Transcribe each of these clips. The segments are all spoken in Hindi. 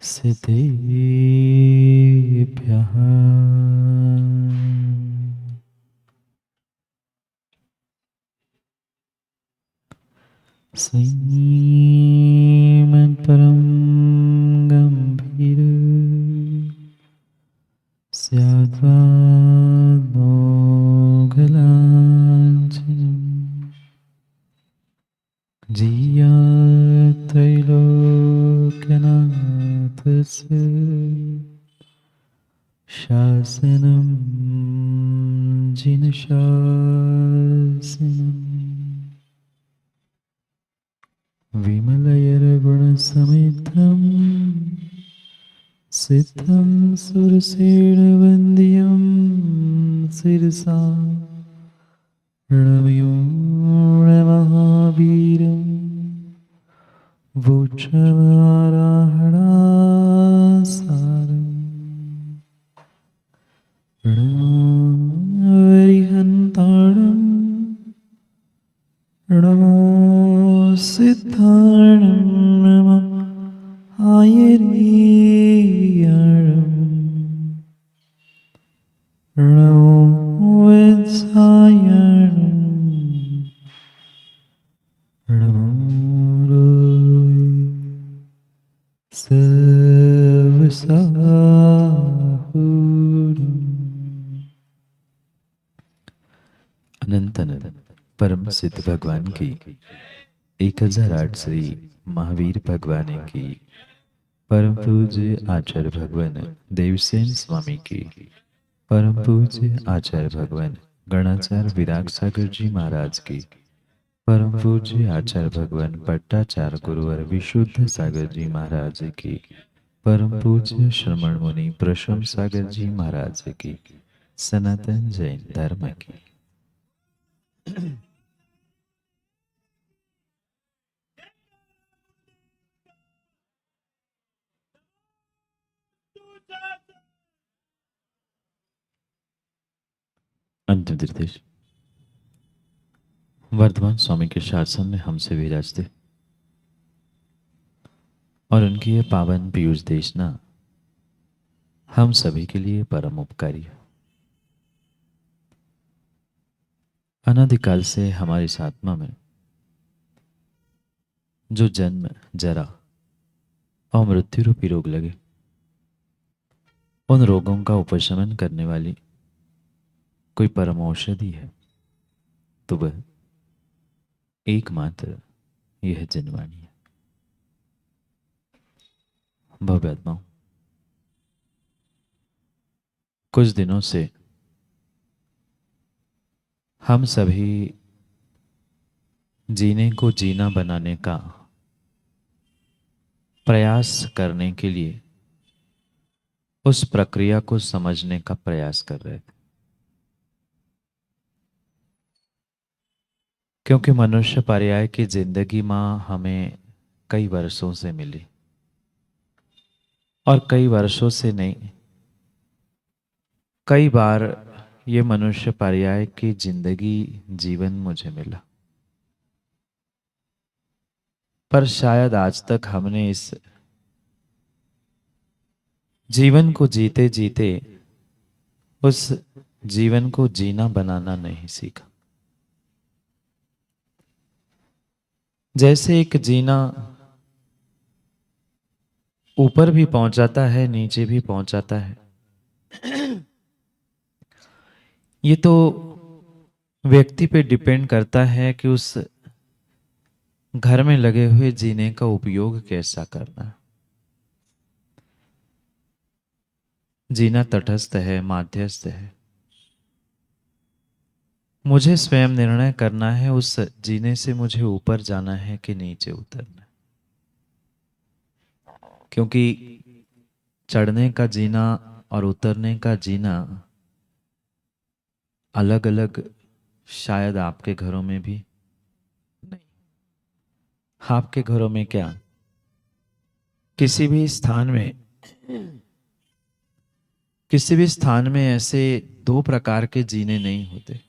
सिद्धेभ्यः श्रीमत्परं गम्भीर स्याद्वादमोघलाञ्छनम् जियात्रैलोक्यनाथस्य शासनं जिनशासनम् विमलयरगुणसमेतं सिद्धं सुरसेनवन्द्यं शिरसा प्रणम्यो महावीरं वोक्षवाराहणासारम् प्रणमामरिहन्ताणं प्रणमो सिद्धाणं नमः आयर्याणम् प्रणमो वत्सायणम् प्रणमो सर्वसाहुरम्। अनंत अनंत परम सिद्ध भगवान की 1008 श्री महावीर भगवान की परम पूज्य आचार्य भगवान देवसेन स्वामी की परम पूज्य आचार्य भगवान गणाचार्य विराग सागर जी महाराज की परम पूज्य आचार्य भगवान पट्टाचार्य गुरुवर विशुद्ध सागर जी महाराज की परम पूज्य श्रमण मुनि प्रशम सागर जी महाराज की सनातन जैन धर्म की अंतिम निर्देश वर्धमान स्वामी के शासन में हमसे विराजते और उनकी ये पावन पीयूष देशना हम सभी के लिए परम उपकारी है। अनादिकाल से हमारी इस आत्मा में जो जन्म जरा और मृत्यु रूपी रोग लगे, उन रोगों का उपशमन करने वाली कोई परम औषधि है तो वह एकमात्र यह जनवाणी है। भव्य आत्माओं, कुछ दिनों से हम सभी जीने को जीना बनाने का प्रयास करने के लिए उस प्रक्रिया को समझने का प्रयास कर रहे थे, क्योंकि मनुष्य पर्याय की जिंदगी मां हमें कई वर्षों से मिली और कई वर्षों से नहीं, कई बार ये मनुष्य पर्याय की जिंदगी जीवन मुझे मिला, पर शायद आज तक हमने इस जीवन को जीते जीते उस जीवन को जीना बनाना नहीं सीखा। जैसे एक जीना ऊपर भी पहुंचाता है, नीचे भी पहुंचाता है, ये तो व्यक्ति पे डिपेंड करता है कि उस घर में लगे हुए जीने का उपयोग कैसा करना है। जीना तटस्थ है, माध्यस्थ है, मुझे स्वयं निर्णय करना है उस जीने से मुझे ऊपर जाना है कि नीचे उतरना है। क्योंकि चढ़ने का जीना और उतरने का जीना अलग अलग शायद आपके घरों में भी नहीं। आपके घरों में क्या किसी भी स्थान में ऐसे दो प्रकार के जीने नहीं होते।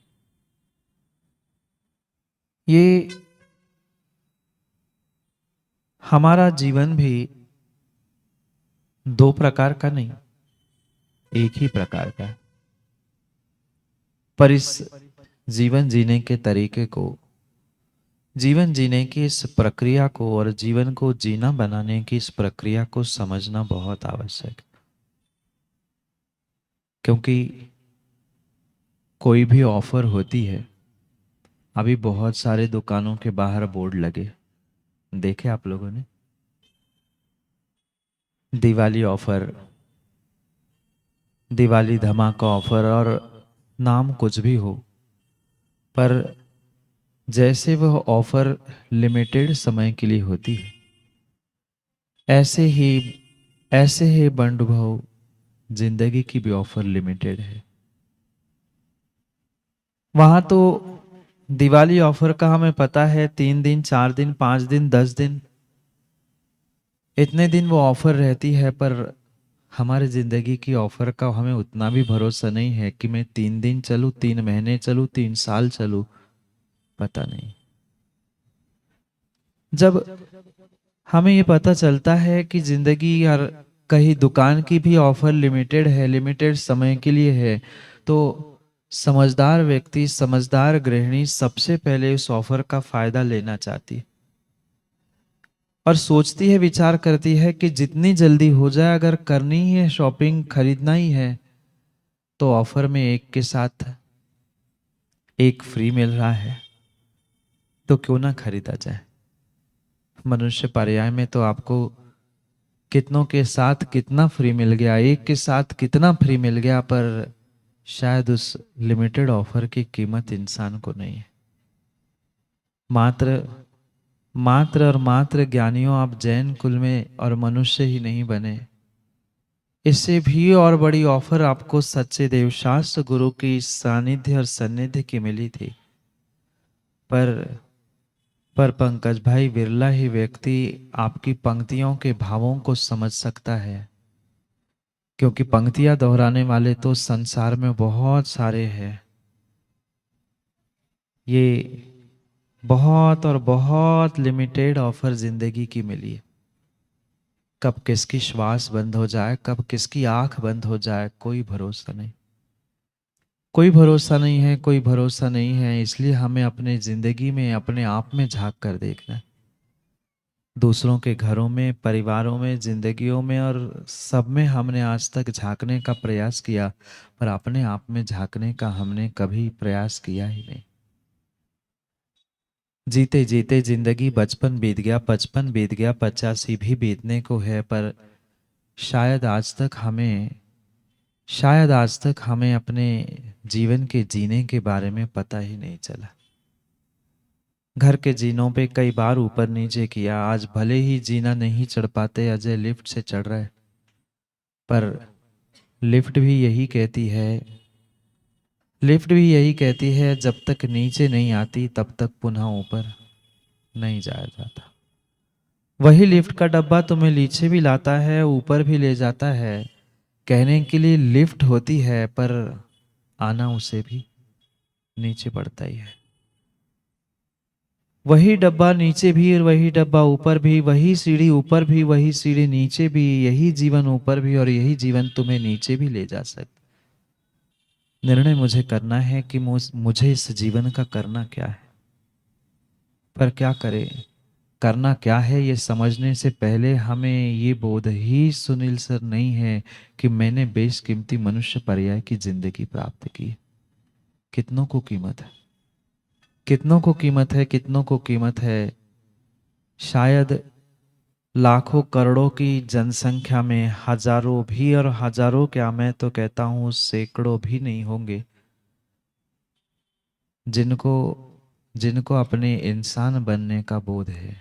ये हमारा जीवन भी दो प्रकार का नहीं, एक ही प्रकार का है। पर इस जीवन जीने के तरीके को, जीवन जीने की इस प्रक्रिया को और जीवन को जीना बनाने की इस प्रक्रिया को समझना बहुत आवश्यक है। क्योंकि कोई भी ऑफर होती है, अभी बहुत सारे दुकानों के बाहर बोर्ड लगे, देखे आप लोगों ने? दिवाली ऑफर, दिवाली धमाका ऑफर, और नाम कुछ भी हो, पर जैसे वह ऑफर लिमिटेड समय के लिए होती है, ऐसे ही बंधुभाव जिंदगी की भी ऑफर लिमिटेड है। वहां तो दिवाली ऑफर का हमें पता है 3 दिन, 4 दिन, 5 दिन, 10 दिन, इतने दिन वो ऑफर रहती है। पर हमारे जिंदगी की ऑफर का हमें उतना भी भरोसा नहीं है कि मैं 3 दिन चलूं, 3 महीने चलूं, 3 साल चलूं, पता नहीं। जब हमें ये पता चलता है कि जिंदगी यार कहीं दुकान की भी ऑफर लिमिटेड है, लिमिटेड समय के लिए है, तो समझदार व्यक्ति, समझदार गृहिणी सबसे पहले उस ऑफर का फायदा लेना चाहती है और सोचती है, विचार करती है कि जितनी जल्दी हो जाए, अगर करनी ही है शॉपिंग, खरीदना ही है, तो ऑफर में एक के साथ एक फ्री मिल रहा है, तो क्यों ना खरीदा जाए। मनुष्य पर्याय में तो आपको कितनों के साथ कितना फ्री मिल गया, एक के साथ कितना फ्री मिल गया, पर शायद उस लिमिटेड ऑफर की कीमत इंसान को नहीं है। मात्र मात्र और मात्र ज्ञानियों, आप जैन कुल में और मनुष्य ही नहीं बने, इससे भी और बड़ी ऑफर आपको सच्चे देवशास्त्र गुरु की सानिध्य और सन्निधि की मिली थी। पर पंकज भाई, विरला ही व्यक्ति आपकी पंक्तियों के भावों को समझ सकता है, क्योंकि पंक्तियां दोहराने वाले तो संसार में बहुत सारे हैं। ये बहुत और बहुत लिमिटेड ऑफर जिंदगी की मिली है। कब किसकी श्वास बंद हो जाए, कब किसकी आंख बंद हो जाए, कोई भरोसा नहीं, कोई भरोसा नहीं है, कोई भरोसा नहीं है। इसलिए हमें अपने जिंदगी में अपने आप में झांक कर देखना है। दूसरों के घरों में, परिवारों में, जिंदगियों में और सब में हमने आज तक झांकने का प्रयास किया, पर अपने आप में झांकने का हमने कभी प्रयास किया ही नहीं। जीते जीते जिंदगी बचपन बीत गया, 55 बीत गया, 85 भी बीतने को है, पर शायद आज तक हमें अपने जीवन के जीने के बारे में पता ही नहीं चला। घर के जीनों पे कई बार ऊपर नीचे किया, आज भले ही जीना नहीं चढ़ पाते, अजय लिफ्ट से चढ़ रहे, पर लिफ्ट भी यही कहती है, जब तक नीचे नहीं आती तब तक पुनः ऊपर नहीं जाया जाता। वही लिफ्ट का डब्बा तुम्हें नीचे भी लाता है, ऊपर भी ले जाता है, कहने के लिए लिफ्ट होती है, पर आना उसे भी नीचे पड़ता ही है। वही डब्बा नीचे भी और वही डब्बा ऊपर भी, वही सीढ़ी ऊपर भी, वही सीढ़ी नीचे भी, यही जीवन ऊपर भी और यही जीवन तुम्हें नीचे भी ले जा सकता। निर्णय मुझे करना है कि मुझे इस जीवन का करना क्या है। पर क्या करें, करना क्या है ये समझने से पहले हमें ये बोध ही सुनील सर नहीं है कि मैंने बेशकीमती मनुष्य पर्याय की जिंदगी प्राप्त की। कितनों को कीमत है, कितनों को कीमत है, कितनों को कीमत है। शायद लाखों करोड़ों की जनसंख्या में हजारों भी, और हजारों क्या, मैं तो कहता हूं सैकड़ों भी नहीं होंगे, जिनको जिनको अपने इंसान बनने का बोध है,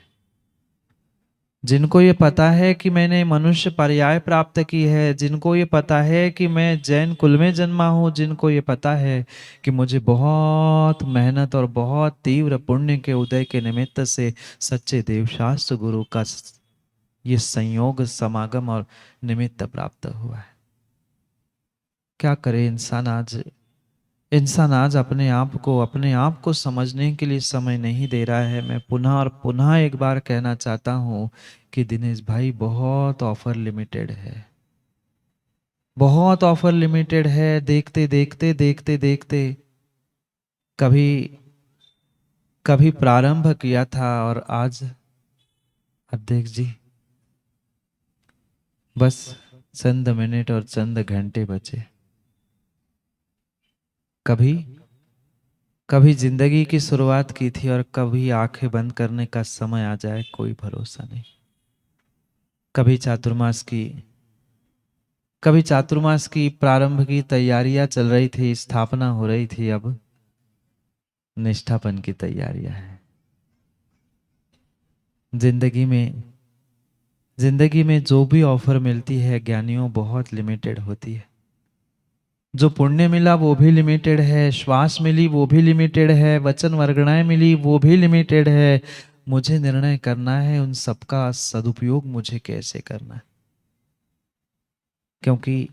जिनको ये पता है कि मैंने मनुष्य पर्याय प्राप्त की है, जिनको ये पता है कि मैं जैन कुल में जन्मा हूँ, जिनको ये पता है कि मुझे बहुत मेहनत और बहुत तीव्र पुण्य के उदय के निमित्त से सच्चे देवशास्त्र गुरु का ये संयोग, समागम और निमित्त प्राप्त हुआ है। क्या करे इंसान आज अपने आप को समझने के लिए समय नहीं दे रहा है। मैं पुनः और पुनः एक बार कहना चाहता हूँ कि दिनेश भाई, बहुत ऑफर लिमिटेड है, बहुत ऑफर लिमिटेड है, देखते देखते देखते देखते कभी कभी प्रारंभ किया था और आज अध्यक्ष जी बस चंद मिनट और चंद घंटे बचे। कभी कभी जिंदगी की शुरुआत की थी और कभी आंखें बंद करने का समय आ जाए, कोई भरोसा नहीं। कभी चातुर्मास की कभी चातुर्मास की प्रारंभ की तैयारियां चल रही थी, स्थापना हो रही थी, अब निष्ठापन की तैयारियां हैं। जिंदगी में जिंदगी में जो भी ऑफर मिलती है ज्ञानियों, बहुत लिमिटेड होती है। जो पुण्य मिला वो भी लिमिटेड है, श्वास मिली वो भी लिमिटेड है, वचन वर्गणाएं मिली वो भी लिमिटेड है। मुझे निर्णय करना है उन सबका सदुपयोग मुझे कैसे करना है, क्योंकि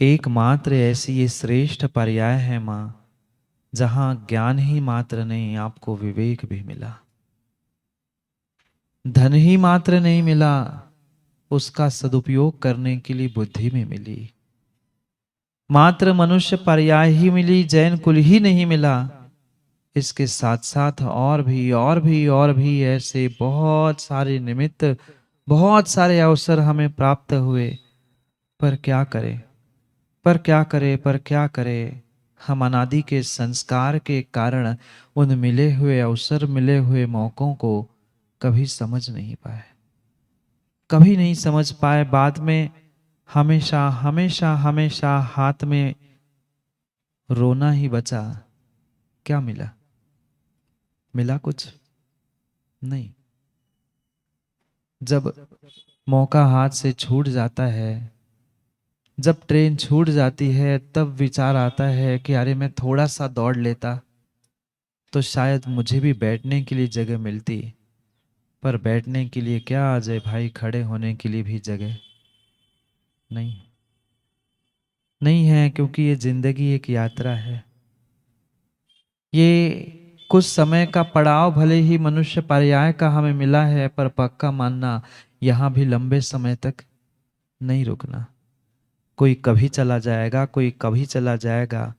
एकमात्र ऐसी ये श्रेष्ठ पर्याय है माँ, जहां ज्ञान ही मात्र नहीं, आपको विवेक भी मिला। धन ही मात्र नहीं मिला, उसका सदुपयोग करने के लिए बुद्धि में मिली। मात्र मनुष्य पर्याय ही मिली, जैन कुल ही नहीं मिला। इसके साथ साथ और भी ऐसे बहुत सारे निमित्त, बहुत सारे अवसर हमें प्राप्त हुए। पर क्या करें, पर क्या करें, पर क्या करें। हम अनादि के संस्कार के कारण उन मिले हुए अवसर, मिले हुए मौकों को कभी समझ नहीं पाए, कभी नहीं समझ पाए। बाद में हमेशा हमेशा हमेशा हाथ में रोना ही बचा। क्या मिला? मिला कुछ नहीं। जब मौका हाथ से छूट जाता है, जब ट्रेन छूट जाती है, तब विचार आता है कि अरे मैं थोड़ा सा दौड़ लेता तो शायद मुझे भी बैठने के लिए जगह मिलती। पर बैठने के लिए क्या अजय भाई, खड़े होने के लिए भी जगह नहीं, नहीं है। क्योंकि ये जिंदगी एक यात्रा है। ये कुछ समय का पड़ाव भले ही मनुष्य पर्याय का हमें मिला है, पर पक्का मानना यहाँ भी लंबे समय तक नहीं रुकना। कोई कभी चला जाएगा, कोई कभी चला जाएगा,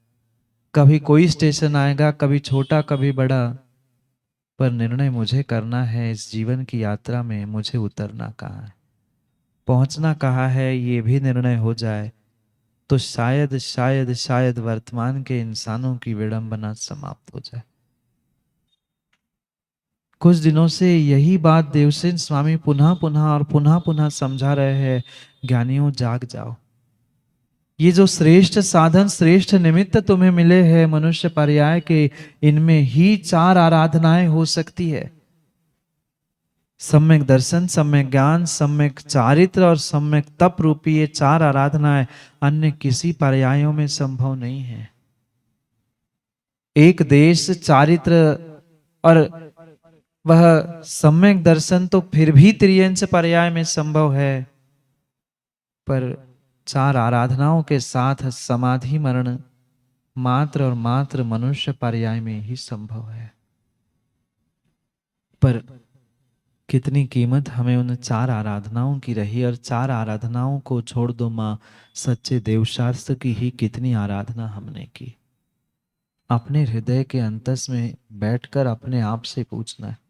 कभी कोई स्टेशन आएगा, कभी छोटा कभी बड़ा। पर निर्णय मुझे करना है, इस जीवन की यात्रा में मुझे उतरना कहाँ है, पहुंचना कहाँ है, ये भी निर्णय हो जाए तो शायद शायद शायद वर्तमान के इंसानों की विडंबना समाप्त हो जाए। कुछ दिनों से यही बात देवसेन स्वामी पुनः पुनः और पुनः पुनः समझा रहे हैं, ज्ञानियों जाग जाओ। ये जो श्रेष्ठ साधन, श्रेष्ठ निमित्त तुम्हें मिले हैं मनुष्य पर्याय के, इनमें ही चार आराधनाएं हो सकती है। सम्यक दर्शन, सम्यक ज्ञान, सम्यक चारित्र और सम्यक तप रूपी ये चार आराधनाएं अन्य किसी पर्यायों में संभव नहीं है। एक देश चारित्र और वह सम्यक दर्शन तो फिर भी त्रियंच पर्याय में संभव है, पर चार आराधनाओं के साथ समाधि मरण मात्र और मात्र मनुष्य पर्याय में ही संभव है। पर कितनी कीमत हमें उन चार आराधनाओं की रही, और चार आराधनाओं को छोड़ दो माँ, सच्चे देवशास्त्र की ही कितनी आराधना हमने की। अपने हृदय के अंतस में बैठकर अपने आप से पूछना है।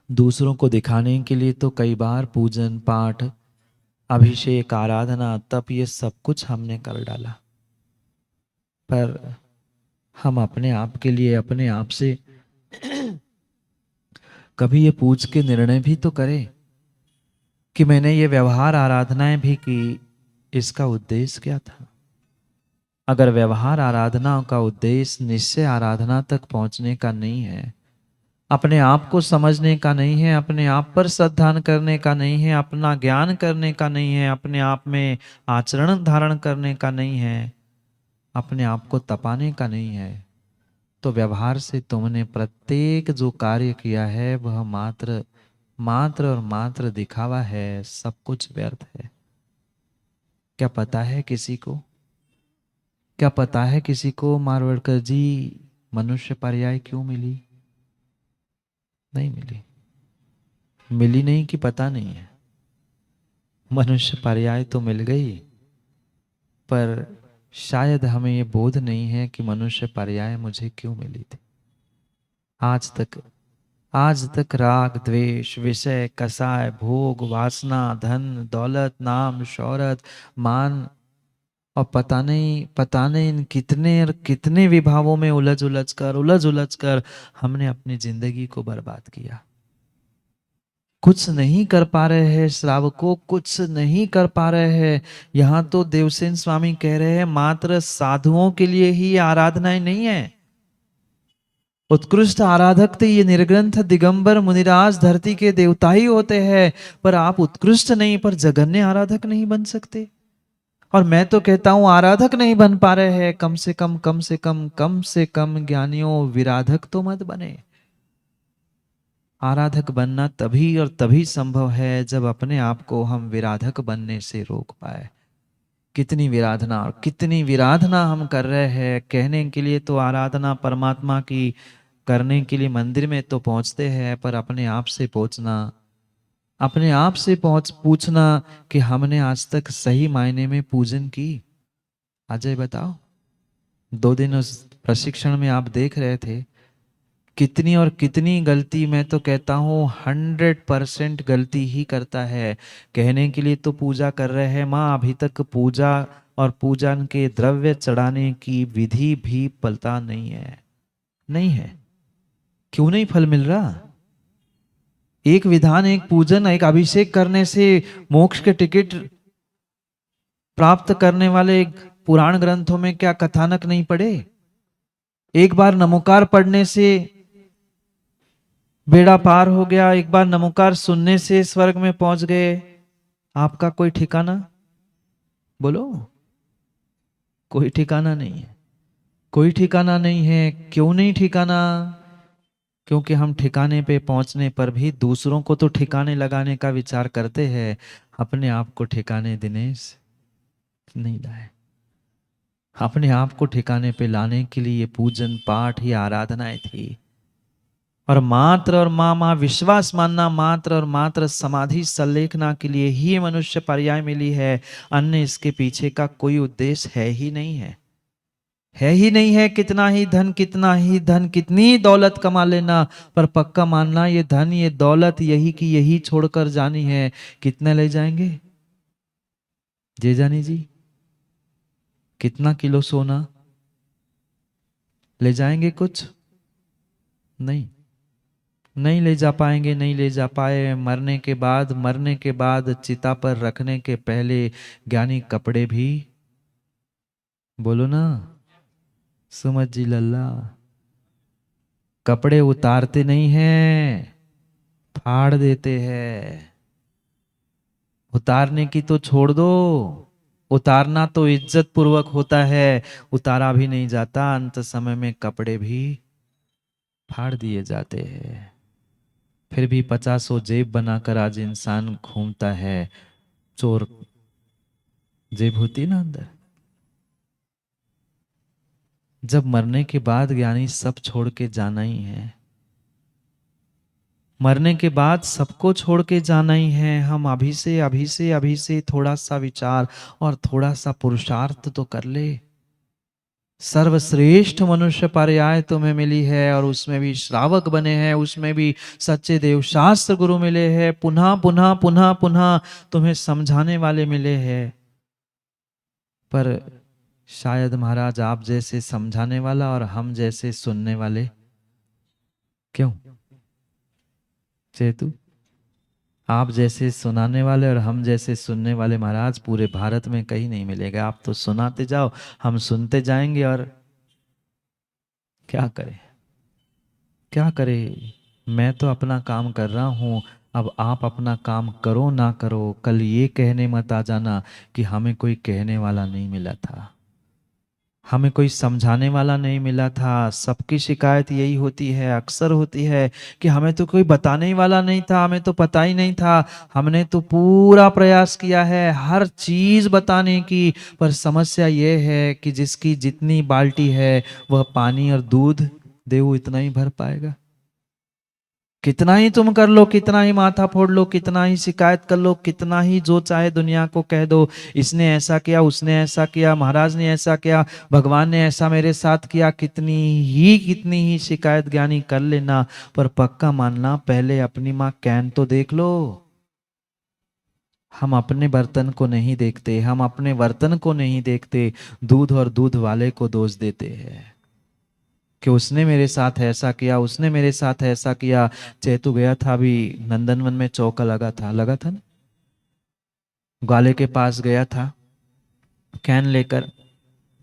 दूसरों को दिखाने के लिए तो कई बार पूजन पाठ, अभिषेक, आराधना, तप, ये सब कुछ हमने कर डाला। पर हम अपने आप के लिए अपने आप से कभी ये पूछ के निर्णय भी तो करें कि मैंने ये व्यवहार आराधनाएं भी की, इसका उद्देश्य क्या था। अगर व्यवहार आराधना का उद्देश्य निश्चय आराधना तक पहुंचने का नहीं है, अपने आप को समझने का नहीं है, अपने आप पर श्रद्धान करने का नहीं है, अपना ज्ञान करने का नहीं है, अपने आप में आचरण धारण करने का नहीं है, अपने आप को तपाने का नहीं है, तो व्यवहार से तुमने प्रत्येक जो कार्य किया है वह मात्र मात्र और मात्र दिखावा है, सब कुछ व्यर्थ है। क्या पता है किसी को, क्या पता है किसी को मारवाड़कर जी मनुष्य पर्याय क्यों मिली? नहीं मिली। मिली नहीं कि पता नहीं है, मनुष्य पर्याय तो मिल गई, पर शायद हमें ये बोध नहीं है कि मनुष्य पर्याय मुझे क्यों मिली थी। आज तक राग द्वेष, विषय, कसाय, भोग, वासना, धन दौलत, नाम शौहरत, मान और पता नहीं इन कितने और कितने विभावों में उलझ उलझ कर हमने अपनी जिंदगी को बर्बाद किया। कुछ नहीं कर पा रहे हैं श्रावकों, कुछ नहीं कर पा रहे हैं। यहाँ तो देवसेन स्वामी कह रहे हैं मात्र साधुओं के लिए ही ये आराधनाएं नहीं है। उत्कृष्ट आराधक तो ये निर्ग्रंथ दिगंबर मुनिराज धरती के देवता ही होते हैं, पर आप उत्कृष्ट नहीं पर जघन्य आराधक नहीं बन सकते। और मैं तो कहता हूं आराधक नहीं बन पा रहे हैं, कम से कम ज्ञानियों विराधक तो मत बने। आराधक बनना तभी और तभी संभव है जब अपने आप को हम विराधक बनने से रोक पाए। कितनी विराधना हम कर रहे हैं। कहने के लिए तो आराधना परमात्मा की करने के लिए मंदिर में तो पहुंचते हैं, पर अपने आप से पूछना कि हमने आज तक सही मायने में पूजन की। अजय बताओ, 2 दिन उस प्रशिक्षण में आप देख रहे थे कितनी और कितनी गलती, मैं तो कहता हूँ 100% गलती ही करता है। कहने के लिए तो पूजा कर रहे हैं माँ, अभी तक पूजा और पूजन के द्रव्य चढ़ाने की विधि भी पता नहीं है। क्यों नहीं फल मिल रहा? एक विधान, एक पूजन, एक अभिषेक करने से मोक्ष के टिकट प्राप्त करने वाले एक पुराण ग्रंथों में क्या कथानक नहीं पड़े? एक बार नमोकार पढ़ने से बेड़ा पार हो गया, एक बार नमोकार सुनने से स्वर्ग में पहुंच गए। आपका कोई ठिकाना? बोलो, कोई ठिकाना नहीं है। कोई ठिकाना नहीं है। क्यों नहीं ठिकाना? क्योंकि हम ठिकाने पे पहुंचने पर भी दूसरों को तो ठिकाने लगाने का विचार करते हैं, अपने आप को ठिकाने दिनेश नहीं लाए। अपने आप को ठिकाने पे लाने के लिए ये पूजन पाठ ही आराधनाएं थी। और माँ विश्वास मानना, मात्र और मात्र समाधि संलेखना के लिए ही मनुष्य पर्याय मिली है। अन्य इसके पीछे का कोई उद्देश्य है ही नहीं है। कितना ही धन, कितनी दौलत कमा लेना, पर पक्का मानना ये धन ये दौलत यही की यही छोड़कर जानी है। कितने ले जाएंगे जे जानी जी? कितना किलो सोना ले जाएंगे? कुछ नहीं ले जा पाएंगे, नहीं ले जा पाए। मरने के बाद चिता पर रखने के पहले ज्ञानी कपड़े भी, बोलो ना सुमत जी लल्ला, कपड़े उतारते नहीं हैं, फाड़ देते हैं। उतारने की तो छोड़ दो, उतारना तो इज्जत पूर्वक होता है, उतारा भी नहीं जाता। अंत समय में कपड़े भी फाड़ दिए जाते हैं। फिर भी 50 जेब बनाकर आज इंसान घूमता है। चोर जेब होती ना अंदर। जब मरने के बाद ज्ञानी सब छोड़ के जाना ही है, मरने के बाद सबको छोड़ के जाना ही है। हम अभी से थोड़ा सा विचार और थोड़ा सा पुरुषार्थ तो कर ले। सर्वश्रेष्ठ मनुष्य पर्याय तुम्हें मिली है, और उसमें भी श्रावक बने हैं, उसमें भी सच्चे देवशास्त्र गुरु मिले हैं, पुनः तुम्हें समझाने वाले मिले हैं। पर शायद महाराज आप जैसे समझाने वाला और हम जैसे सुनने वाले, क्यों चेतु? आप जैसे सुनाने वाले और हम जैसे सुनने वाले महाराज पूरे भारत में कहीं नहीं मिलेगा। आप तो सुनाते जाओ, हम सुनते जाएंगे, और क्या करें? मैं तो अपना काम कर रहा हूं, अब आप अपना काम करो ना करो, कल ये कहने मत आ जाना कि हमें कोई कहने वाला नहीं मिला था, हमें कोई समझाने वाला नहीं मिला था। सबकी शिकायत यही होती है, अक्सर होती है कि हमें तो कोई बताने ही वाला नहीं था, हमें तो पता ही नहीं था। हमने तो पूरा प्रयास किया है हर चीज बताने की, पर समस्या ये है कि जिसकी जितनी बाल्टी है वह पानी और दूध दे, वो इतना ही भर पाएगा। कितना ही तुम कर लो, कितना ही माथा फोड़ लो, कितना ही शिकायत कर लो, कितना ही जो चाहे दुनिया को कह दो, इसने ऐसा किया, उसने ऐसा किया, महाराज ने ऐसा किया, भगवान ने ऐसा मेरे साथ किया, कितनी ही शिकायत ज्ञानी कर लेना, पर पक्का मानना पहले अपनी माँ कैन तो देख लो। हम अपने बर्तन को नहीं देखते, हम अपने बर्तन को नहीं देखते, दूध और दूध वाले को दोष देते हैं कि उसने मेरे साथ ऐसा किया, उसने मेरे साथ ऐसा किया। चेतु गया था अभी नंदनवन में, चौका लगा था ना, ग्वाले के पास गया था कैन लेकर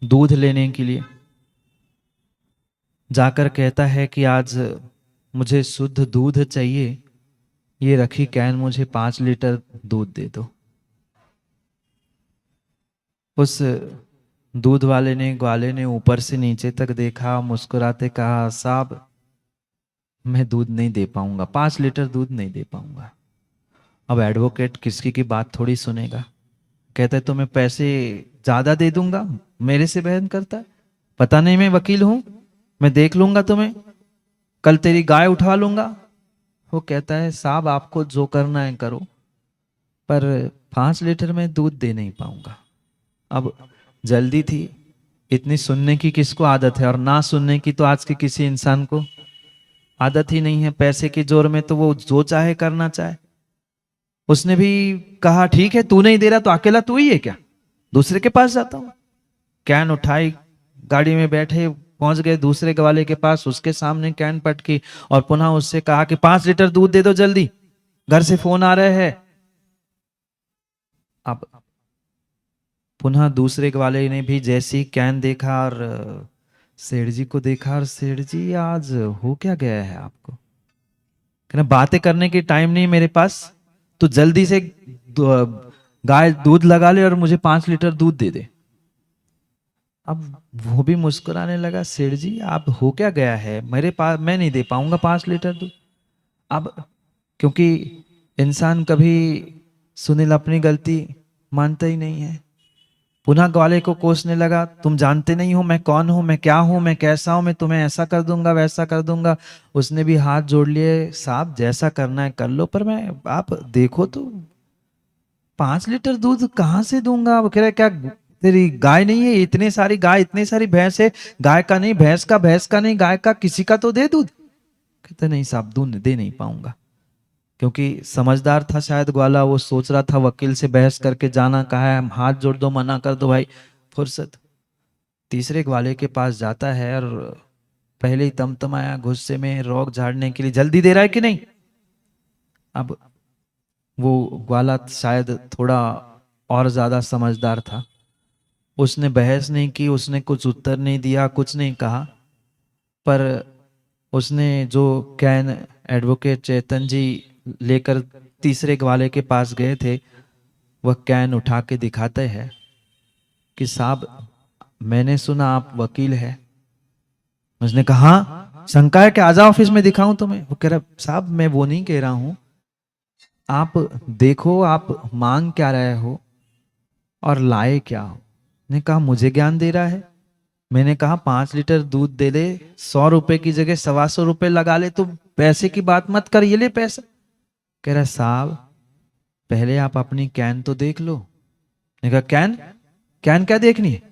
दूध लेने के लिए। जाकर कहता है कि आज मुझे शुद्ध दूध चाहिए, ये रखी कैन, मुझे 5 लीटर दूध दे दो। उस दूध वाले ने, ग्वाले ने ऊपर से नीचे तक देखा, मुस्कुराते कहा, साहब मैं दूध नहीं दे पाऊंगा, 5 लीटर दूध नहीं दे पाऊंगा। अब एडवोकेट किसकी की बात थोड़ी सुनेगा, कहता है तुम्हें पैसे ज्यादा दे दूंगा, मेरे से बहन करता है, पता नहीं मैं वकील हूं, मैं देख लूंगा तुम्हें, कल तेरी गाय उठा लूंगा। वो कहता है साहब आपको जो करना है करो, पर 5 लीटर में दूध दे नहीं पाऊंगा। अब जल्दी थी, इतनी सुनने की किसको आदत है, और ना सुनने की तो आज के किसी इंसान को आदत ही नहीं है। पैसे के जोर में तो वो जो चाहे करना चाहे। उसने भी कहा ठीक है, तू नहीं दे रहा तो अकेला तू ही है क्या, दूसरे के पास जाता हूं। कैन उठाई, गाड़ी में बैठे, पहुंच गए दूसरे ग्वाले के पास, उसके सामने कैन पटकी और पुनः उससे कहा कि 5 लीटर दूध दे दो जल्दी, घर से फोन आ रहे हैं। अब पुनः दूसरे ग्वाले ने भी जैसे ही कैन देखा और सेठ जी को देखा, और सेठ जी आज हो क्या गया है आपको, कहना बातें करने की टाइम नहीं मेरे पास, तो जल्दी से गाय दूध लगा ले और मुझे 5 लीटर दूध दे दे। अब वो भी मुस्कुराने लगा, सेठ जी आप हो क्या गया है, मेरे पास मैं नहीं दे पाऊंगा 5 लीटर दूध। अब क्योंकि इंसान कभी सुनील अपनी गलती मानता ही नहीं है, पुनः ग्वाले को कोसने लगा, तुम जानते नहीं हो मैं कौन हूं, मैं क्या हूं, मैं कैसा हूं, मैं तुम्हें ऐसा कर दूंगा, वैसा कर दूंगा। उसने भी हाथ जोड़ लिए, साहब जैसा करना है कर लो, पर मैं आप देखो तो 5 लीटर दूध कहाँ से दूंगा। वो कह रहा क्या तेरी गाय नहीं है, इतने सारी गाय, इतनी सारी भैंस है, गाय का नहीं, भैंस का नहीं, गाय का किसी का तो दे दूध। कहते नहीं साहब दूध दे नहीं पाऊंगा। क्योंकि समझदार था शायद ग्वाला, वो सोच रहा था वकील से बहस करके जाना कहा है, हाथ जोड़ दो, मना कर दो भाई, फुर्सत। तीसरे ग्वाले के पास जाता है और पहले ही तमतमाया, गुस्से में रोक झाड़ने के लिए, जल्दी दे रहा है कि नहीं। अब वो ग्वाला शायद थोड़ा और ज्यादा समझदार था, उसने बहस नहीं की, उसने कुछ उत्तर नहीं दिया, कुछ नहीं कहा, पर उसने जो कैन एडवोकेट चेतन जी लेकर तीसरे ग्वाले के पास गए थे, वह कैन उठा के दिखाते हैं कि साहब मैंने सुना आप वकील है। उसने कहा हाँ शंका है कि आजा ऑफिस में दिखाऊं तुम्हें। वो कह रहा साहब मैं वो नहीं कह रहा हूं, आप देखो आप मांग क्या रहे हो और लाए क्या हो। ने कहा मुझे ज्ञान दे रहा है। मैंने कहा 5 लीटर दूध दे दे, 100 रुपए की जगह 125 रुपए लगा ले, तो पैसे की बात मत कर, ये ले पैसा। कह रहा साहब पहले आप अपनी कैन तो देख लो। मैंने कहा कैन, कैन क्या देखनी है,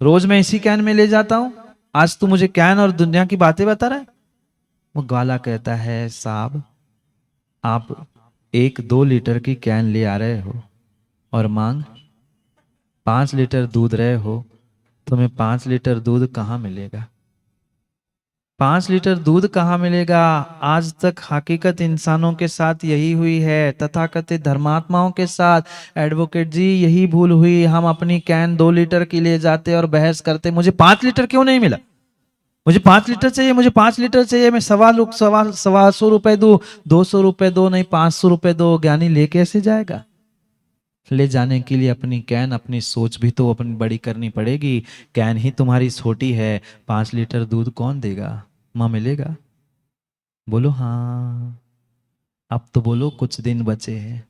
रोज मैं इसी कैन में ले जाता हूं, आज तू मुझे कैन और दुनिया की बातें बता रहा है। वो ग्वाला कहता है साहब आप 1-2 लीटर की कैन ले आ रहे हो और मांग 5 लीटर दूध रहे हो, तुम्हें 5 लीटर दूध कहाँ मिलेगा, 5 लीटर दूध कहाँ मिलेगा। आज तक हकीकत इंसानों के साथ यही हुई है, तथाकथित धर्मात्माओं के साथ एडवोकेट जी यही भूल हुई। हम अपनी कैन 2 लीटर की ले जाते और बहस करते, मुझे 5 लीटर क्यों नहीं मिला, मुझे 5 लीटर चाहिए, मुझे 5 लीटर चाहिए, मैं सवा सौ रुपए दो, 200 रुपए दो, नहीं 500 रुपए दो। ज्ञानी ले कैसे जाएगा, ले जाने के लिए अपनी कैन, अपनी सोच भी तो अपनी बड़ी करनी पड़ेगी। कैन ही तुम्हारी छोटी है, 5 लीटर दूध कौन देगा, माँ मिलेगा। बोलो हाँ, अब तो बोलो कुछ दिन बचे हैं,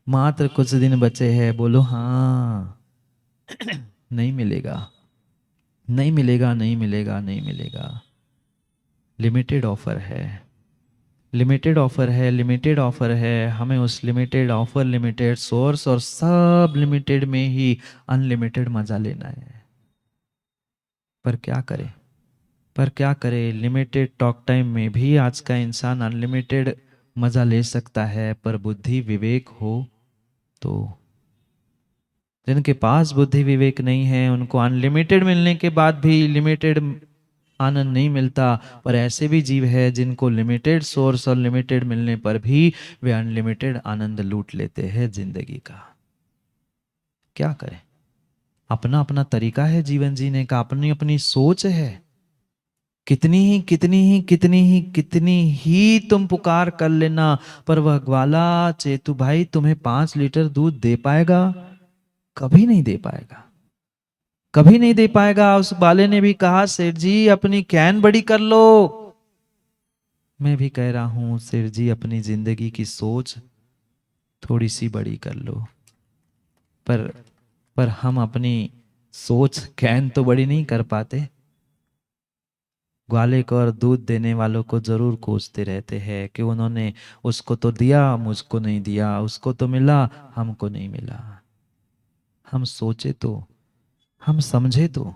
मात्र कुछ दिन बचे हैं, बोलो हाँ। नहीं मिलेगा, नहीं मिलेगा, नहीं मिलेगा, नहीं मिलेगा, लिमिटेड ऑफर है। लिमिटेड ऑफर है, लिमिटेड ऑफर है, हमें उस लिमिटेड ऑफर, लिमिटेड सोर्स और सब लिमिटेड में ही अनलिमिटेड मजा लेना है। पर क्या करें, पर क्या करें, लिमिटेड टॉक टाइम में भी आज का इंसान अनलिमिटेड मजा ले सकता है, पर बुद्धि विवेक हो तो। जिनके पास बुद्धि विवेक नहीं है उनको अनलिमिटेड मिलने के बाद भी लिमिटेड आनंद नहीं मिलता, पर ऐसे भी जीव है जिनको लिमिटेड सोर्स और लिमिटेड मिलने पर भी वे अनलिमिटेड आनंद लूट लेते हैं जिंदगी का। क्या करें, अपना अपना तरीका है जीवन जीने का, अपनी अपनी सोच है। कितनी ही कितनी ही कितनी ही कितनी ही तुम पुकार कर लेना, पर वह ग्वाला चेतु भाई तुम्हें 5 लीटर दूध दे पाएगा? कभी नहीं दे पाएगा, कभी नहीं दे पाएगा। उस बाले ने भी कहा सेठ जी अपनी कैन बड़ी कर लो। मैं भी कह रहा हूं सेठ जी अपनी जिंदगी की सोच थोड़ी सी बड़ी कर लो। पर पर हम अपनी सोच कैन तो बड़ी नहीं कर पाते। ग्वाले को और दूध देने वालों को जरूर कोसते रहते हैं कि उन्होंने उसको तो दिया मुझको नहीं दिया, उसको तो मिला हमको नहीं मिला। हम सोचे तो, हम समझे तो,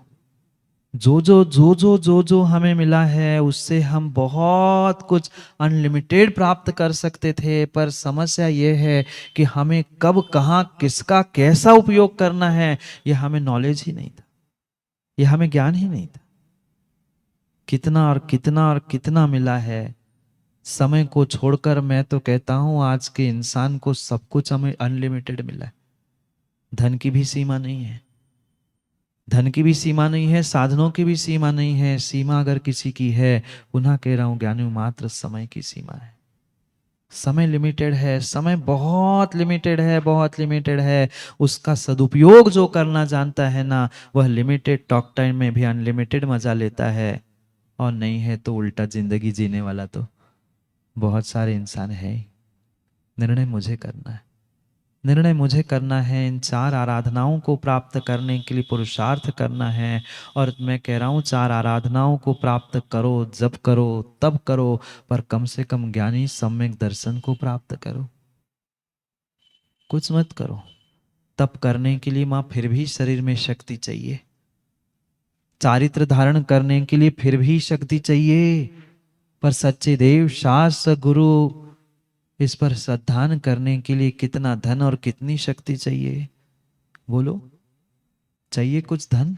जो हमें मिला है उससे हम बहुत कुछ अनलिमिटेड प्राप्त कर सकते थे, पर समस्या ये है कि हमें कब कहाँ किसका कैसा उपयोग करना है यह हमें नॉलेज ही नहीं था, यह हमें ज्ञान ही नहीं था। कितना और कितना और कितना मिला है समय को छोड़कर। मैं तो कहता हूं आज के इंसान को सब कुछ हमें अनलिमिटेड मिला है। धन की भी सीमा नहीं है, धन की भी सीमा नहीं है, साधनों की भी सीमा नहीं है। सीमा अगर किसी की है, पुनः कह रहा हूं ज्ञानी, मात्र समय की सीमा है। समय लिमिटेड है, समय बहुत लिमिटेड है, बहुत लिमिटेड है। उसका सदुपयोग जो करना जानता है ना, वह लिमिटेड टॉक टाइम में भी अनलिमिटेड मजा लेता है। और नहीं है तो उल्टा जिंदगी जीने वाला तो बहुत सारे इंसान है ही। निर्णय मुझे करना है, निर्णय मुझे करना है। इन 4 आराधनाओं को प्राप्त करने के लिए पुरुषार्थ करना है। और मैं कह रहा हूं 4 आराधनाओं को प्राप्त करो, जब करो तब करो, पर कम से कम ज्ञानी सम्यक दर्शन को प्राप्त करो। कुछ मत करो, तप करने के लिए मां फिर भी शरीर में शक्ति चाहिए, चारित्र धारण करने के लिए फिर भी शक्ति चाहिए, पर सच्चे देव शास्त्र गुरु इस पर श्रद्धान करने के लिए कितना धन और कितनी शक्ति चाहिए? बोलो, चाहिए कुछ धन,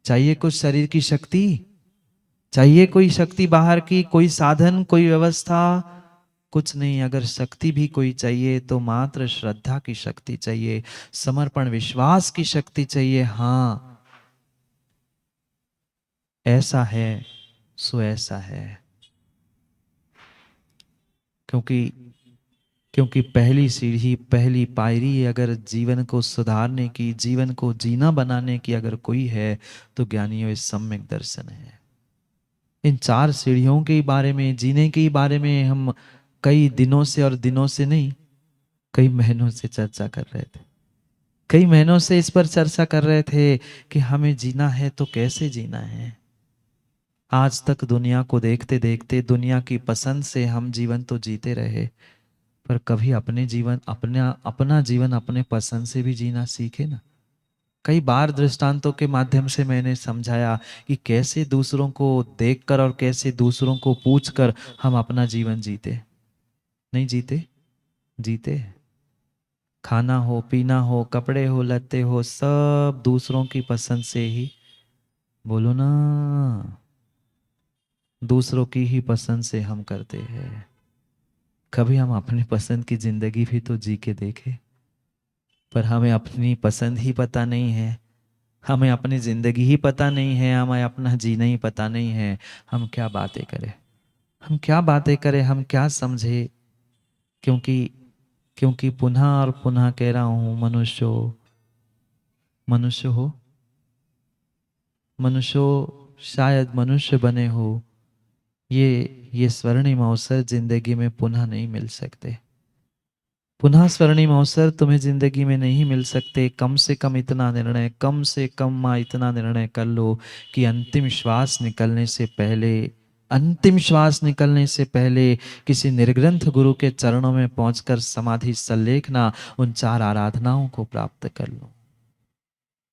चाहिए कुछ शरीर की शक्ति, चाहिए कोई शक्ति बाहर की, कोई साधन, कोई व्यवस्था? कुछ नहीं। अगर शक्ति भी कोई चाहिए तो मात्र श्रद्धा की शक्ति चाहिए, समर्पण विश्वास की शक्ति चाहिए। हाँ ऐसा है सो ऐसा है। क्योंकि क्योंकि पहली सीढ़ी, पहली पायरी अगर जीवन को सुधारने की, जीवन को जीना बनाने की अगर कोई है तो ज्ञानियों इस सम्यक दर्शन है। इन 4 सीढ़ियों के बारे में, जीने के बारे में हम कई दिनों से, और दिनों से नहीं कई महीनों से चर्चा कर रहे थे। कई महीनों से इस पर चर्चा कर रहे थे कि हमें जीना है तो कैसे जीना है। आज तक दुनिया को देखते देखते, दुनिया की पसंद से हम जीवन तो जीते रहे, पर कभी अपने जीवन, अपना अपना जीवन अपने पसंद से भी जीना सीखे ना। कई बार दृष्टांतों के माध्यम से मैंने समझाया कि कैसे दूसरों को देखकर और कैसे दूसरों को पूछकर हम अपना जीवन जीते। नहीं जीते? जीते। खाना हो, पीना हो, कपड़े हो, लत्ते हो, सब दूसरों की पसंद से ही। बोलो ना, दूसरों की ही पसंद से हम करते हैं। कभी हम अपनी पसंद की जिंदगी भी तो जी के देखें। पर हमें अपनी पसंद ही पता नहीं है, हमें अपनी जिंदगी ही पता नहीं है, हमें अपना जीना ही पता नहीं है। हम क्या बातें करें, हम क्या बातें करें, हम क्या समझे? क्योंकि क्योंकि पुनः और पुनः कह रहा हूं, मनुष्य हो, मनुष्य हो, मनुष्य हो, शायद मनुष्य बने हो, ये स्वर्णिम अवसर जिंदगी में पुनः नहीं मिल सकते। पुनः स्वर्णिम अवसर तुम्हें जिंदगी में नहीं मिल सकते। कम से कम इतना निर्णय, कम से कम माँ इतना निर्णय कर लो कि अंतिम श्वास निकलने से पहले अंतिम श्वास निकलने से पहले किसी निर्ग्रंथ गुरु के चरणों में पहुंचकर समाधि सल्लेखना, उन 4 आराधनाओं को प्राप्त कर लो।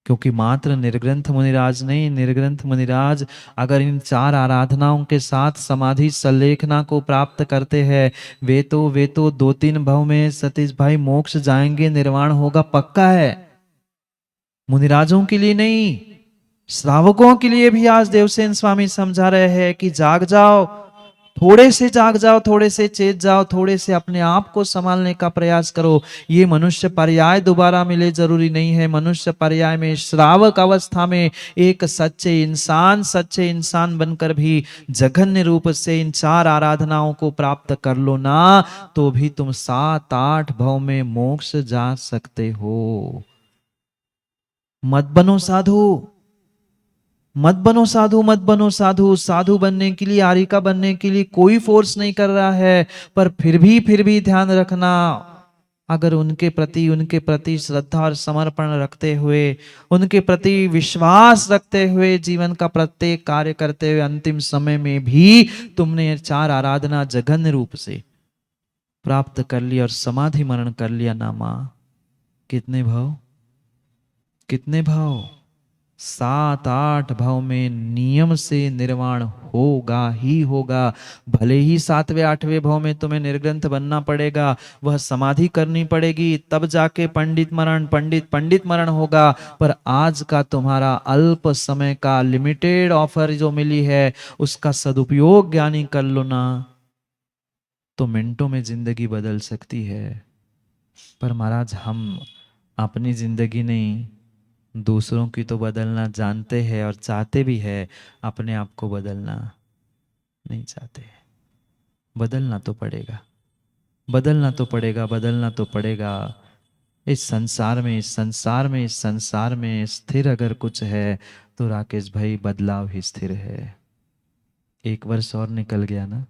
क्योंकि मात्र निर्ग्रंथ मुनिराज नहीं, निर्ग्रंथ मुनिराज अगर इन 4 आराधनाओं के साथ समाधि सल्लेखना को प्राप्त करते हैं, वे तो 2-3 भव में सतीश भाई मोक्ष जाएंगे, निर्वाण होगा, पक्का है। मुनिराजों के लिए नहीं, श्रावकों के लिए भी आज देवसेन स्वामी समझा रहे हैं कि जाग जाओ, थोड़े से जाग जाओ, थोड़े से चेत जाओ, थोड़े से अपने आप को संभालने का प्रयास करो। ये मनुष्य पर्याय दोबारा मिले जरूरी नहीं है। मनुष्य पर्याय में श्रावक अवस्था में एक सच्चे इंसान बनकर भी जघन्य रूप से इन 4 आराधनाओं को प्राप्त कर लो ना, तो भी तुम 7-8 भव में मोक्ष जा सकते हो। मत बनो साधु, मत बनो साधु, मत बनो साधु। साधु बनने के लिए, आर्यिका बनने के लिए कोई फोर्स नहीं कर रहा है, पर फिर भी ध्यान रखना, अगर उनके प्रति श्रद्धा और समर्पण रखते हुए, उनके प्रति विश्वास रखते हुए जीवन का प्रत्येक कार्य करते हुए अंतिम समय में भी तुमने 4 आराधना जघन्य रूप से प्राप्त कर लिया और समाधि मरण कर लिया ना मां, कितने भाव, कितने भाव, 7-8 भाव में नियम से निर्वाण होगा ही होगा। भले ही 7वें-8वें भाव में तुम्हें निर्ग्रंथ बनना पड़ेगा, वह समाधि करनी पड़ेगी, तब जाके पंडित मरण होगा। पर आज का तुम्हारा अल्प समय का लिमिटेड ऑफर जो मिली है, उसका सदुपयोग ज्ञानी कर लो ना, तो मिनटों में जिंदगी बदल सकती है। पर महाराज, हम अपनी जिंदगी नहीं, दूसरों की तो बदलना जानते हैं और चाहते भी है, अपने आप को बदलना नहीं चाहते। बदलना तो पड़ेगा, बदलना तो पड़ेगा, बदलना तो पड़ेगा। इस संसार में स्थिर अगर कुछ है तो राकेश भाई बदलाव ही स्थिर है। 1 वर्ष और निकल गया ना,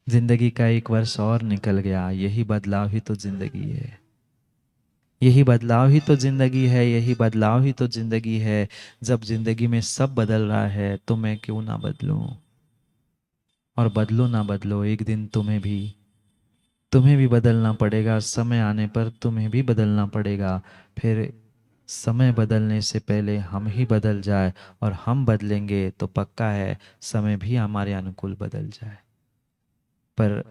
जिंदगी का 1 वर्ष और निकल गया, यही बदलाव ही तो जिंदगी है, यही बदलाव ही तो जिंदगी है, यही बदलाव ही तो जिंदगी है। जब जिंदगी में सब बदल रहा है तो मैं क्यों ना बदलूं। और बदलो ना बदलो, एक दिन तुम्हें भी बदलना पड़ेगा। समय आने पर तुम्हें भी बदलना पड़ेगा। फिर समय बदलने से पहले हम ही बदल जाए, और हम बदलेंगे तो पक्का है समय भी हमारे अनुकूल बदल जाए। पर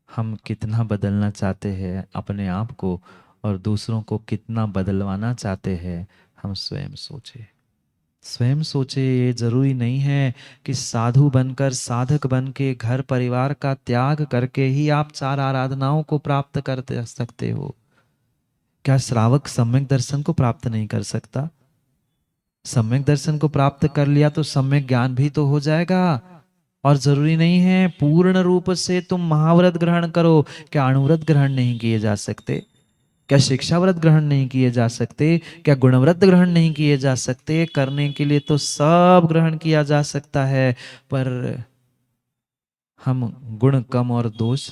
हम कितना बदलना चाहते हैं अपने आप को, और दूसरों को कितना बदलवाना चाहते हैं, हम स्वयं सोचे। ये जरूरी नहीं है कि साधु बनकर, साधक बन के, घर परिवार का त्याग करके ही आप 4 आराधनाओं को प्राप्त कर सकते हो। क्या श्रावक सम्यक दर्शन को प्राप्त नहीं कर सकता? सम्यक दर्शन को प्राप्त कर लिया तो सम्यक ज्ञान भी तो हो जाएगा। और जरूरी नहीं है पूर्ण रूप से तुम महाव्रत ग्रहण करो। क्या अणुव्रत ग्रहण नहीं किए जा सकते? क्या शिक्षाव्रत ग्रहण नहीं किए जा सकते? क्या गुणव्रत ग्रहण नहीं किए जा सकते? करने के लिए तो सब ग्रहण किया जा सकता है, पर हम गुण कम और दोष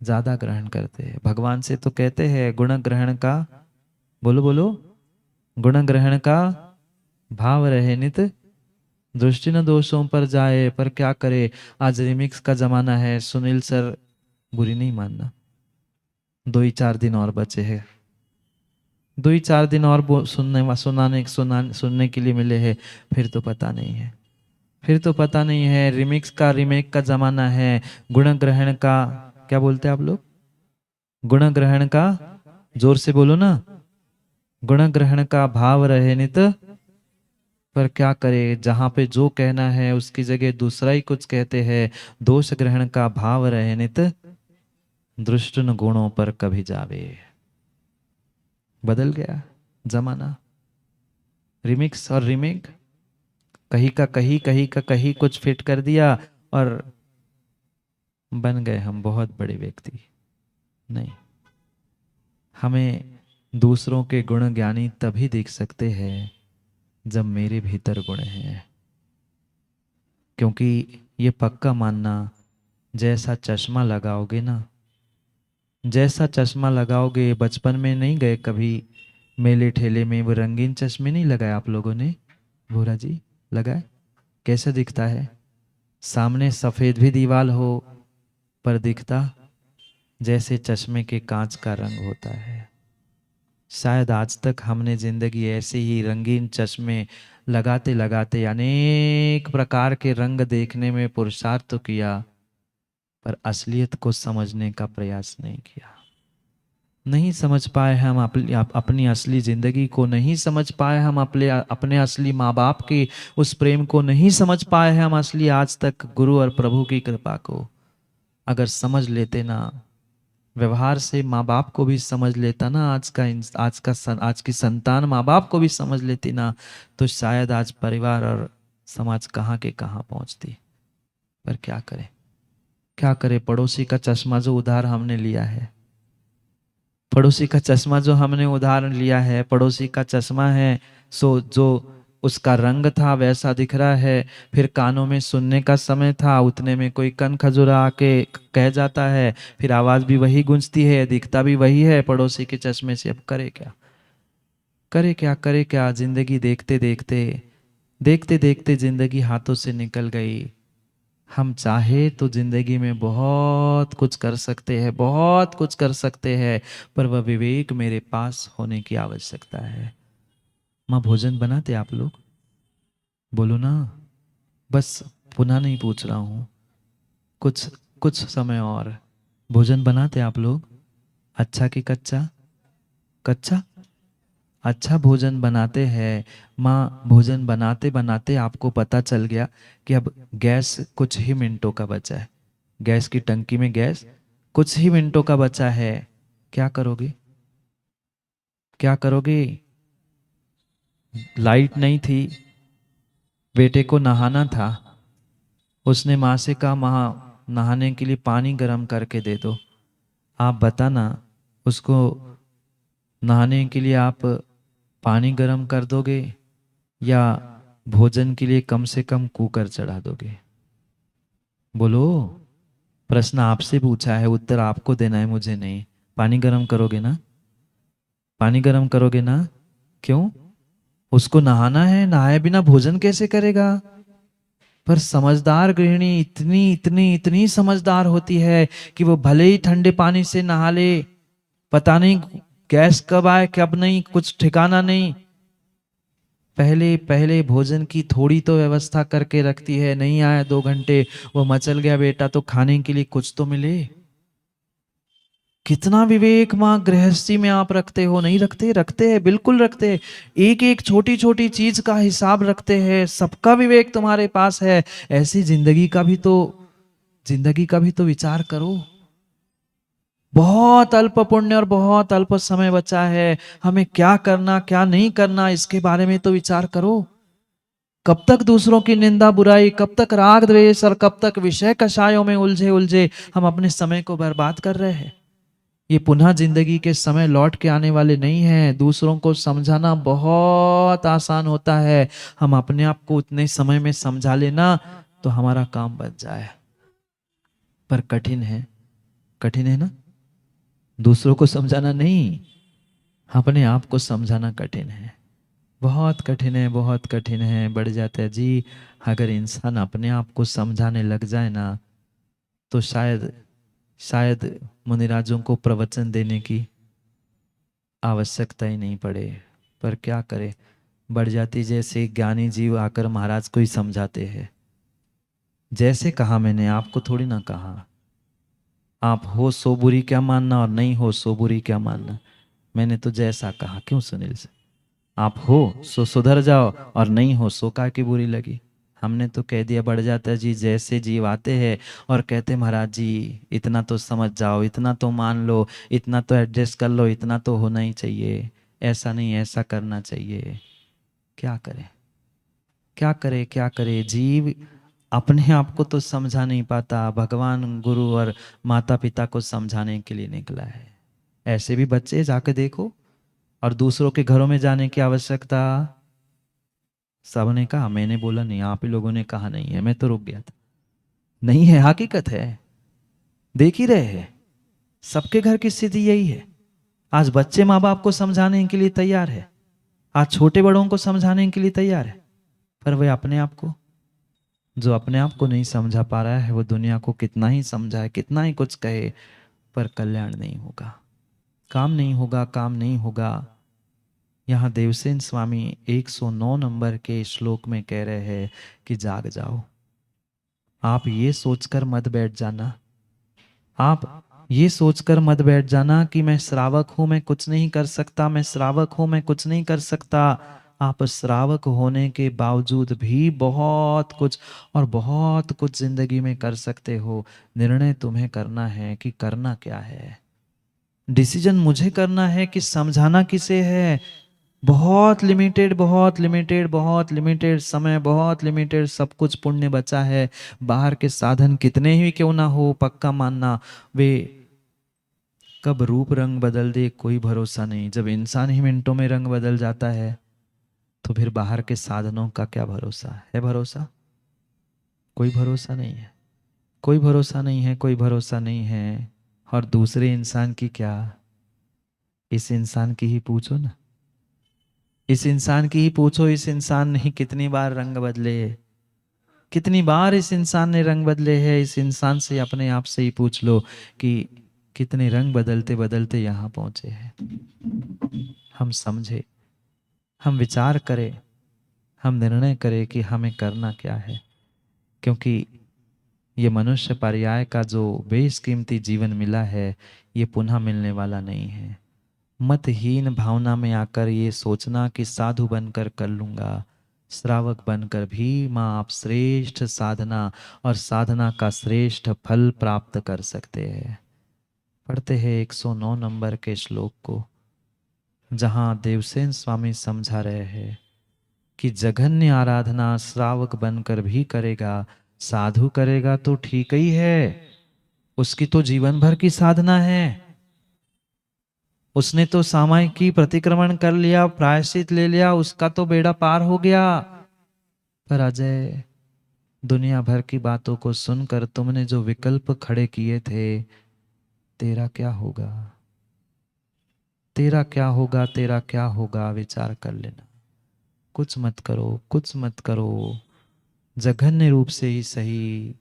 ज्यादा ग्रहण करते हैं। भगवान से तो कहते हैं गुण ग्रहण का, बोलो बोलो, गुण ग्रहण का भाव रहे नित, दृष्टि न दोषों पर जाए। पर क्या करे, आज रिमिक्स का जमाना है। सुनील सर, बुरी नहीं मानना, 2-4 दिन और बचे हैं, 2-4 दिन और सुनने के लिए मिले हैं। फिर तो पता नहीं है, फिर तो पता नहीं है। रीमेक का जमाना है। गुण ग्रहण का, क्या बोलते हैं आप लोग? गुण ग्रहण का, जोर से बोलो ना, गुण ग्रहण का भाव रहे नित। पर क्या करे, जहां पे जो कहना है उसकी जगह दूसरा ही कुछ कहते हैं। दोष ग्रहण का भाव रहे नित, दृष्ट न गुणों पर कभी जावे। बदल गया जमाना। रिमिक्स और रीमेक, कहीं का कहीं कुछ फिट कर दिया और बन गए हम बहुत बड़े व्यक्ति। नहीं, हमें दूसरों के गुण ज्ञानी तभी देख सकते हैं जब मेरे भीतर गुण हैं। क्योंकि ये पक्का मानना, जैसा चश्मा लगाओगे ना, जैसा चश्मा लगाओगे, बचपन में नहीं गए कभी मेले ठेले में, वो रंगीन चश्मे नहीं लगाए आप लोगों ने? भूरा जी लगाए? कैसे दिखता है? सामने सफेद भी दीवार हो पर दिखता जैसे चश्मे के कांच का रंग होता है। शायद आज तक हमने जिंदगी ऐसे ही रंगीन चश्मे लगाते लगाते अनेक प्रकार के रंग देखने में पुरुषार्थ तो किया, पर असलियत को समझने का प्रयास नहीं किया। नहीं समझ पाए हम अपनी असली जिंदगी को, नहीं समझ पाए हम अपने असली माँ बाप के उस प्रेम को, नहीं समझ पाए हम असली आज तक गुरु और प्रभु की कृपा को। अगर समझ लेते ना, व्यवहार से माँ बाप को भी समझ लेता ना, आज की संतान माँ बाप को भी समझ लेती ना, तो शायद आज परिवार और समाज कहाँ के कहाँ पहुंचती। पर क्या करें, क्या करें? पड़ोसी का चश्मा जो उधार हमने लिया है, पड़ोसी का चश्मा जो हमने उधार लिया है, पड़ोसी का चश्मा है, सो जो उसका रंग था वैसा दिख रहा है। फिर कानों में सुनने का समय था, उतने में कोई कन खजुरा आके कह जाता है, फिर आवाज भी वही गूंजती है, दिखता भी वही है पड़ोसी के चश्मे से। अब करे क्या, करे क्या, करे क्या? जिंदगी देखते देखते देखते देखते जिंदगी हाथों से निकल गई। हम चाहे तो जिंदगी में बहुत कुछ कर सकते हैं, बहुत कुछ कर सकते हैं, पर वह विवेक मेरे पास होने की आवश्यकता है। माँ भोजन बनाते आप लोग? बोलो ना, बस पुनः नहीं पूछ रहा हूँ, कुछ कुछ समय और। भोजन बनाते आप लोग? अच्छा कि कच्चा? कच्चा? अच्छा भोजन बनाते हैं। माँ भोजन बनाते बनाते आपको पता चल गया कि अब गैस कुछ ही मिनटों का बचा है, गैस की टंकी में गैस कुछ ही मिनटों का बचा है। क्या करोगे? क्या करोगे? लाइट नहीं थी, बेटे को नहाना था, उसने माँ से कहा माँ नहाने के लिए पानी गर्म करके दे दो। आप बताना, उसको नहाने के लिए आप पानी गर्म कर दोगे या भोजन के लिए कम से कम कुकर चढ़ा दोगे? बोलो, प्रश्न आपसे पूछा है, उत्तर आपको देना है, मुझे नहीं। पानी गर्म करोगे ना? पानी गर्म करोगे ना? क्यों? उसको नहाना है, नहाए बिना भोजन कैसे करेगा? पर समझदार गृहिणी इतनी इतनी इतनी समझदार होती है कि वो भले ही ठंडे पानी से नहा ले, पता नहीं गैस कब आए कब नहीं, कुछ ठिकाना नहीं, पहले पहले भोजन की थोड़ी तो व्यवस्था करके रखती है। नहीं आया 2 घंटे, वो मचल गया बेटा, तो खाने के लिए कुछ तो मिले। कितना विवेक माँ गृहस्थी में आप रखते हो? नहीं रखते? रखते हैं, बिल्कुल रखते हैं। एक एक छोटी छोटी चीज का हिसाब रखते हैं, सबका विवेक तुम्हारे पास है। ऐसी जिंदगी का भी तो विचार करो। बहुत अल्प पुण्य और बहुत अल्प समय बचा है, हमें क्या करना क्या नहीं करना इसके बारे में तो विचार करो। कब तक दूसरों की निंदा बुराई, कब तक राग द्वेष और कब तक विषय कषायों में उलझे उलझे हम अपने समय को बर्बाद कर रहे हैं। ये पुनः जिंदगी के समय लौट के आने वाले नहीं हैं। दूसरों को समझाना बहुत आसान होता है, हम अपने आप को उतने समय में समझा लेना तो हमारा काम बच जाए। पर कठिन है, कठिन है ना? दूसरों को समझाना नहीं, अपने आप को समझाना कठिन है, बहुत कठिन है, बहुत कठिन है। बढ़ जाता है जी। अगर इंसान अपने आप को समझाने लग जाए ना, तो शायद शायद मुनिराजों को प्रवचन देने की आवश्यकता ही नहीं पड़े। पर क्या करे, बढ़ जाती। जैसे ज्ञानी जीव आकर महाराज को ही समझाते हैं। जैसे कहा मैंने, आपको थोड़ी ना कहा आप हो सो बुरी क्या मानना और नहीं हो सो बुरी क्या मानना। मैंने तो जैसा कहा। क्यों सुनील से? आप हो सो सुधर जाओ और नहीं हो सो का की बुरी लगी। हमने तो कह दिया। बढ़ जाता है जी। जैसे जीव आते हैं और कहते महाराज जी इतना तो समझ जाओ, इतना तो मान लो, इतना तो एडजस्ट कर लो, इतना तो होना ही चाहिए, ऐसा नहीं ऐसा करना चाहिए। क्या करें, क्या करे, क्या करे? जीव अपने आप को तो समझा नहीं पाता, भगवान गुरु और माता पिता को समझाने के लिए निकला है। ऐसे भी बच्चे जाके देखो। और दूसरों के घरों में जाने की आवश्यकता, सबने कहा, मैंने बोला नहीं, आप ही लोगों ने कहा नहीं है, मैं तो रुक गया था। नहीं है, हकीकत है, देख ही रहे हैं। सबके घर की स्थिति यही है। आज बच्चे माँ बाप को समझाने के लिए तैयार है, आज छोटे बड़ों को समझाने के लिए तैयार है, पर वे अपने आप को जो अपने आप को नहीं समझा पा रहा है वो दुनिया को कितना ही समझाए, कितना ही कुछ कहे, पर कल्याण नहीं होगा, काम नहीं होगा, काम नहीं होगा। यहाँ देवसेन स्वामी 109 नंबर के श्लोक में कह रहे हैं कि जाग जाओ। आप ये सोचकर मत बैठ जाना, आप ये सोचकर मत बैठ जाना कि मैं श्रावक हूं, मैं कुछ नहीं कर सकता, मैं श्रावक हूं, मैं कुछ नहीं कर सकता। आप श्रावक होने के बावजूद भी बहुत कुछ और बहुत कुछ जिंदगी में कर सकते हो। निर्णय तुम्हें करना है कि करना क्या है। डिसीजन मुझे करना है कि समझाना किसे है। बहुत लिमिटेड, बहुत लिमिटेड, बहुत लिमिटेड समय, बहुत लिमिटेड सब कुछ पुण्य बचा है। बाहर के साधन कितने ही क्यों ना हो, पक्का मानना वे कब रूप रंग बदल दे कोई भरोसा नहीं। जब इंसान ही मिनटों में रंग बदल जाता है तो फिर बाहर के साधनों का क्या भरोसा है? भरोसा कोई भरोसा नहीं है, कोई भरोसा नहीं है, कोई भरोसा नहीं है। और दूसरे इंसान की क्या, इस इंसान की ही पूछो ना, इस इंसान की ही पूछो। इस इंसान ने कितनी बार रंग बदले, कितनी बार इस इंसान ने रंग बदले हैं। इस इंसान से, अपने आप से ही पूछ लो कि कितने रंग बदलते बदलते यहाँ पहुंचे हैं। हम समझे, हम विचार करें, हम निर्णय करें कि हमें करना क्या है। क्योंकि ये मनुष्य पर्याय का जो बेशकीमती जीवन मिला है, ये पुनः मिलने वाला नहीं है। मतहीन भावना में आकर ये सोचना कि साधु बनकर कर लूंगा, श्रावक बनकर भी माँ आप श्रेष्ठ साधना और साधना का श्रेष्ठ फल प्राप्त कर सकते हैं। पढ़ते हैं 109 नंबर के श्लोक को, जहाँ देवसेन स्वामी समझा रहे हैं कि जघन्य आराधना श्रावक बनकर भी करेगा, साधु करेगा तो ठीक ही है, उसकी तो जीवन भर की साधना है। उसने तो सामायिक की प्रतिक्रमण कर लिया, प्रायश्चित ले लिया, उसका तो बेड़ा पार हो गया। पर अजय, दुनिया भर की बातों को सुनकर तुमने जो विकल्प खड़े किए थे, तेरा क्या होगा? तेरा क्या होगा? तेरा क्या होगा? विचार कर लेना। कुछ मत करो, कुछ मत करो। जघन्य रूप से ही सही,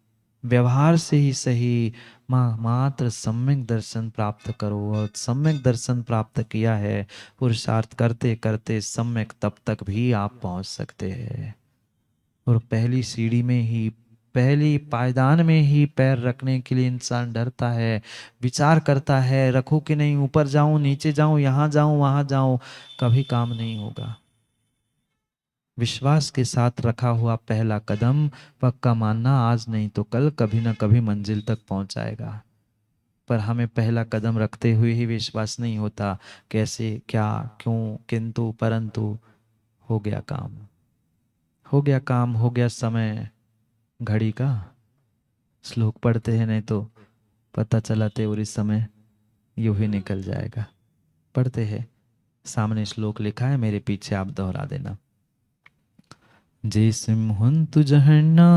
व्यवहार से ही सही, मात्र सम्यक दर्शन प्राप्त करो। और सम्यक दर्शन प्राप्त किया है, पुरुषार्थ करते करते सम्यक तब तक भी आप पहुंच सकते हैं। और पहली सीढ़ी में ही, पहली पायदान में ही पैर रखने के लिए इंसान डरता है, विचार करता है, रखूं कि नहीं, ऊपर जाऊं, नीचे जाऊं, यहां जाऊं, वहां जाऊं। कभी काम नहीं होगा। विश्वास के साथ रखा हुआ पहला कदम, पक्का मानना आज नहीं तो कल कभी ना कभी मंजिल तक पहुंचाएगा। पर हमें पहला कदम रखते हुए ही विश्वास नहीं होता। कैसे, क्या, क्यों, किंतु परंतु। हो गया काम, हो गया काम, हो गया समय, घड़ी का। श्लोक पढ़ते हैं नहीं तो पता चला तेवरी समय यूं ही निकल जाएगा। पढ़ते हैं, सामने श्लोक लिखा है, मेरे पीछे आप दोहरा देना। जे सिंहुंतु जहन्ना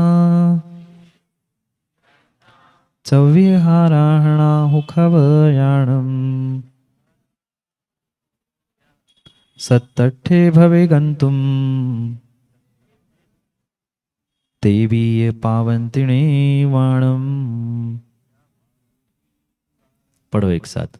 चव्यहाराहणा हुखवयाणम सत्तठे भवे गंतुम देवीय पावंतिणे वाणम। पढ़ो एक साथ।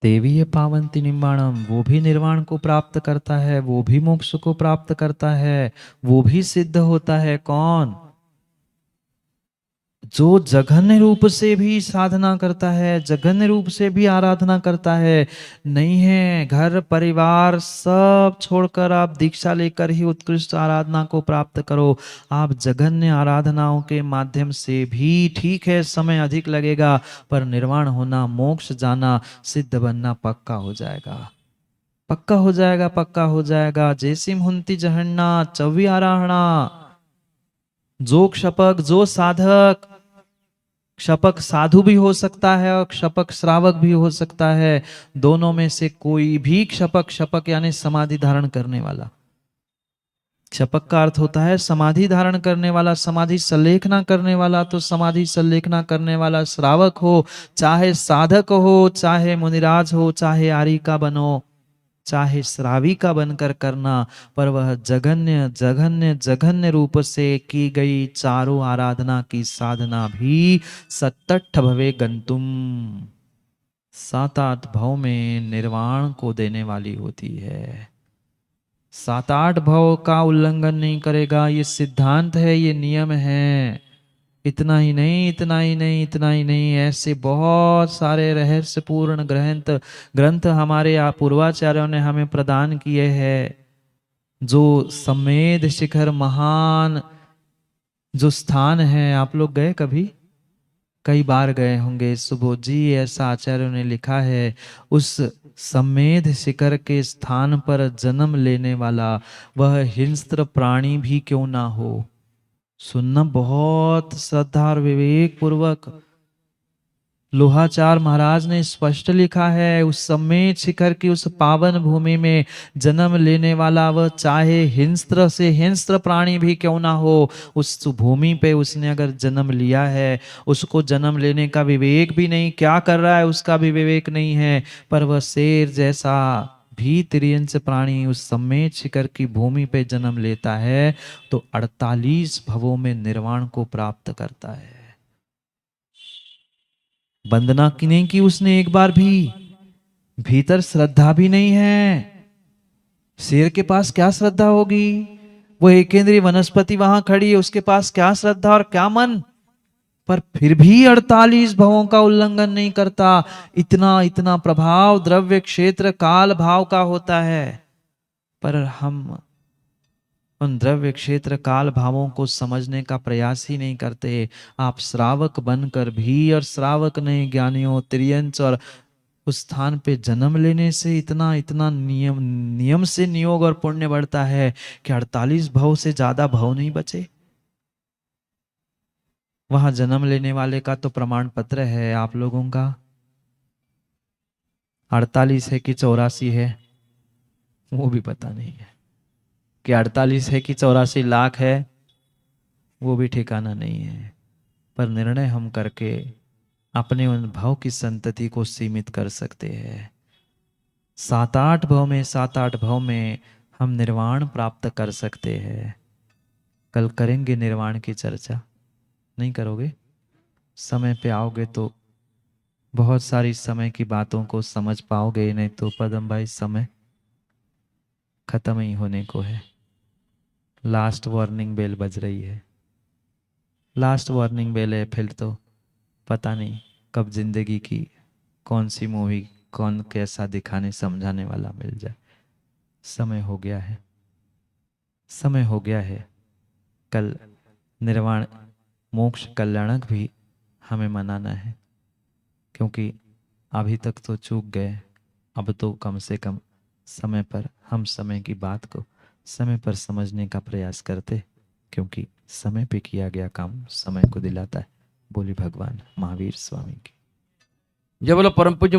देवीय पावंती निर्वाणम, वो भी निर्वाण को प्राप्त करता है, वो भी मोक्ष को प्राप्त करता है, वो भी सिद्ध होता है। कौन? जो जघन्य रूप से भी साधना करता है, जघन्य रूप से भी आराधना करता है। नहीं है, घर परिवार सब छोड़कर आप दीक्षा लेकर ही उत्कृष्ट आराधना को प्राप्त करो। आप जघन्य आराधनाओं के माध्यम से भी, ठीक है समय अधिक लगेगा, पर निर्वाण होना, मोक्ष जाना, सिद्ध बनना पक्का हो जाएगा, पक्का हो जाएगा, पक्का हो जाएगा। जैसिम हुंती जहन्ना चौवी आराहणा। जो क्षपक, जो साधक, क्षपक साधु भी हो सकता है और क्षपक श्रावक भी हो सकता है। दोनों में से कोई भी क्षपक, क्षपक यानी समाधि धारण करने वाला, क्षपक का अर्थ होता है समाधि धारण करने वाला, समाधि संलेखना करने वाला। तो समाधि संलेखना करने वाला श्रावक हो, चाहे साधक हो, चाहे मुनिराज हो, चाहे आर्य का बनो, चाहे श्रावी का बनकर करना, पर वह जघन्य जघन्य जघन्य रूप से की गई चारों आराधना की साधना भी सत्तठ भवे गंतुम, 7-8 भव में निर्वाण को देने वाली होती है। 7-8 भव का उल्लंघन नहीं करेगा, ये सिद्धांत है, ये नियम है। इतना ही नहीं, इतना ही नहीं, इतना ही नहीं, ऐसे बहुत सारे रहस्यपूर्ण ग्रंथ ग्रंथ हमारे पूर्वाचार्यों ने हमें प्रदान किए हैं। जो समेध शिखर महान जो स्थान है, आप लोग गए कभी? कई बार गए होंगे। सुबोध जी ऐसा आचार्यों ने लिखा है, उस समेध शिखर के स्थान पर जन्म लेने वाला वह हिंस्त्र प्राणी भी क्यों ना हो। सुनना बहुत श्रद्धा और विवेक पूर्वक। लोहाचार महाराज ने स्पष्ट लिखा है, उस समेत शिखर की उस पावन भूमि में जन्म लेने वाला वह चाहे हिंस्त्र से हिंस्त्र प्राणी भी क्यों ना हो, उस भूमि पे उसने अगर जन्म लिया है, उसको जन्म लेने का विवेक भी नहीं, क्या कर रहा है उसका भी विवेक नहीं है, पर वह शेर जैसा भी तिर्यंच प्राणी उस समेत शिखर की भूमि पे जन्म लेता है तो 48 भवों में निर्वाण को प्राप्त करता है। वंदना की नहीं की उसने एक बार भी, भीतर श्रद्धा भी नहीं है। शेर के पास क्या श्रद्धा होगी? वो एकेंद्रीय वनस्पति वहां खड़ी है, उसके पास क्या श्रद्धा और क्या मन, पर फिर भी 48 भवों का उल्लंघन नहीं करता। इतना इतना प्रभाव द्रव्य क्षेत्र काल भाव का होता है, पर हम उन द्रव्य क्षेत्र काल भावों को समझने का प्रयास ही नहीं करते। आप श्रावक बनकर भी, और श्रावक नहीं ज्ञानियों तिर्यंच और उस स्थान पे जन्म लेने से इतना इतना नियम नियम से नियोग और पुण्य बढ़ता है कि 48 भव से ज्यादा भव नहीं बचे। वहां जन्म लेने वाले का तो प्रमाण पत्र है आप लोगों का, 48 है कि 84 है वो भी पता नहीं है, कि 48 है कि 84 लाख है वो भी ठिकाना नहीं है। पर निर्णय हम करके अपने उन भाव की संतति को सीमित कर सकते हैं। 7-8 भव में 7-8 भव में हम निर्वाण प्राप्त कर सकते हैं। कल करेंगे निर्वाण की चर्चा, नहीं करोगे? समय पे आओगे तो बहुत सारी समय की बातों को समझ पाओगे, नहीं तो पदम भाई समय खत्म ही होने को है। लास्ट वार्निंग बेल बज रही है, लास्ट वार्निंग बेल है, फिर तो पता नहीं कब जिंदगी की कौन सी मूवी कौन कैसा दिखाने समझाने वाला मिल जाए। समय हो गया है, समय हो गया है। कल निर्वाण मोक्ष कल्याणक भी हमें मनाना है, क्योंकि अभी तक तो चूक गए। अब तो कम से कम समय पर हम समय की बात को समय पर समझने का प्रयास करते, क्योंकि समय पे किया गया काम समय को दिलाता है। बोली भगवान महावीर स्वामी की। जय बोलो परम पूज्य